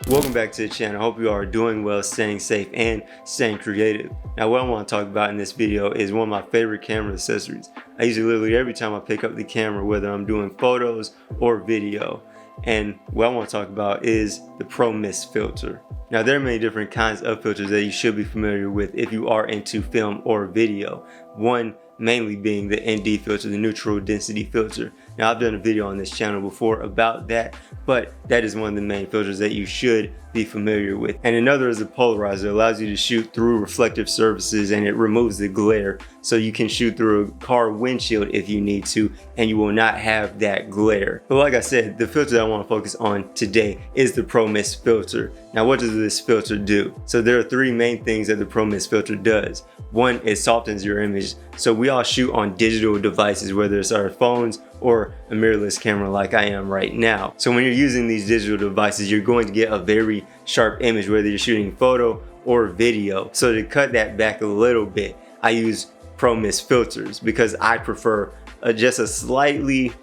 Welcome back to the channel. I hope you are doing well, staying safe, and staying creative. Now what I want to talk about in this video is one of my favorite camera accessories. I use it literally every time I pick up the camera, whether I'm doing photos or video. And what I want to talk about is the Pro Mist filter. Now there are many different kinds of filters that you should be familiar with if you are into film or video. One mainly being the ND filter, the neutral density filter. Now I've done a video on this channel before about that, but that is one of the main filters that you should be familiar with. And another is the polarizer. It allows you to shoot through reflective surfaces and it removes the glare, so you can shoot through a car windshield if you need to and you will not have that glare. But like I said, the filter that I want to focus on today is the Pro Mist filter. Now what does this filter do? So there are three main things that the Pro Mist filter does. One, it softens your image. So we all shoot on digital devices, whether it's our phones or a mirrorless camera like I am right now. So when you're using these digital devices, you're going to get a very sharp image, whether you're shooting photo or video. So to cut that back a little bit, I use Pro Mist filters because I prefer just a slightly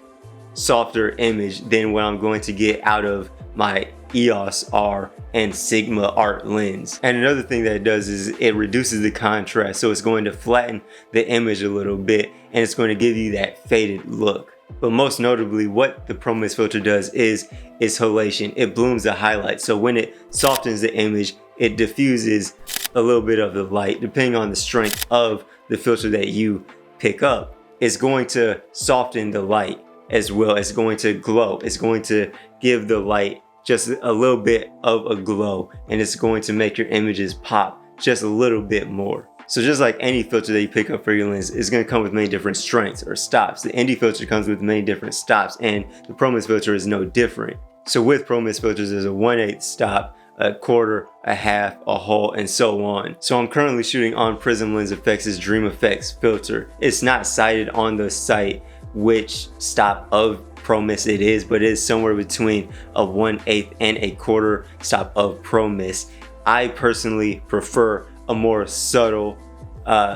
softer image than what I'm going to get out of my EOS R and Sigma Art lens. And another thing that it does is it reduces the contrast, so it's going to flatten the image a little bit and it's going to give you that faded look. But most notably, what the Pro Mist filter does is its halation. It blooms the highlight, so when it softens the image, it diffuses a little bit of the light. Depending on the strength of the filter that you pick up, it's going to soften the light as well. It's going to glow. It's going to give the light just a little bit of a glow, and it's going to make your images pop just a little bit more. So just like any filter that you pick up for your lens, it's going to come with many different strengths or stops. The ND filter comes with many different stops, and the Pro Mist filter is no different. So with Pro Mist filters, there's a 1/8 stop, a quarter, a half, a whole, and so on. So I'm currently shooting on Prism Lens Effects' Dream Effects filter. It's not cited on the site which stop of Pro Mist it is, but it is somewhere between a 1/8 and a quarter stop of Pro Mist. I personally prefer a more subtle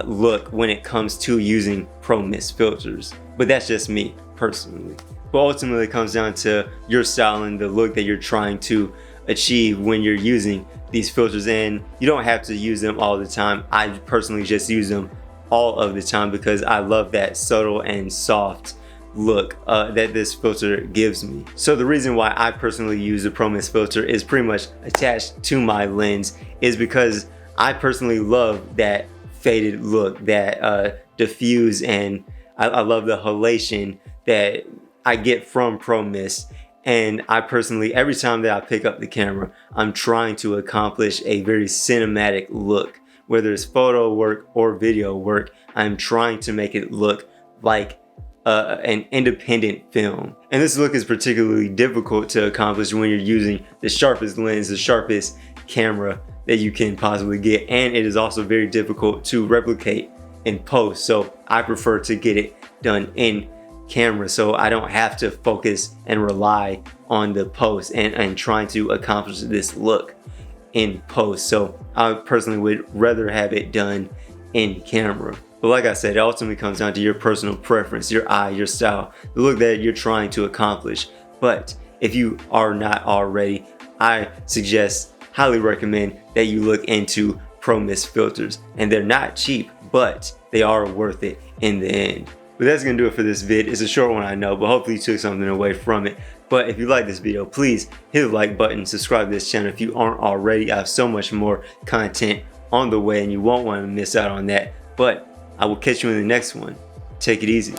look when it comes to using Pro Mist filters, but that's just me personally. But ultimately it comes down to your style and the look that you're trying to achieve when you're using these filters, and you don't have to use them all the time. I personally just use them all of the time because I love that subtle and soft look that this filter gives me. So the reason why I personally use the Pro Mist filter is pretty much attached to my lens is because I personally love that faded look, that diffuse, and I love the halation that I get from Pro Mist. And I personally, every time that I pick up the camera, I'm trying to accomplish a very cinematic look. Whether it's photo work or video work, I'm trying to make it look like an independent film. And this look is particularly difficult to accomplish when you're using the sharpest lens, the sharpest camera that you can possibly get, and it is also very difficult to replicate in post. So I prefer to get it done in camera so I don't have to focus and rely on the post and trying to accomplish this look in post. So I personally would rather have it done in camera. But like I said, it ultimately comes down to your personal preference, your eye, your style, the look that you're trying to accomplish. But if you are not already, I highly recommend that you look into Pro Mist filters. And they're not cheap, but they are worth it in the end. But that's gonna do it for this vid. It's a short one, I know, but hopefully you took something away from it. But if you like this video, please hit the like button, subscribe to this channel if you aren't already. I have so much more content on the way and you won't want to miss out on that. But I will catch you in the next one. Take it easy.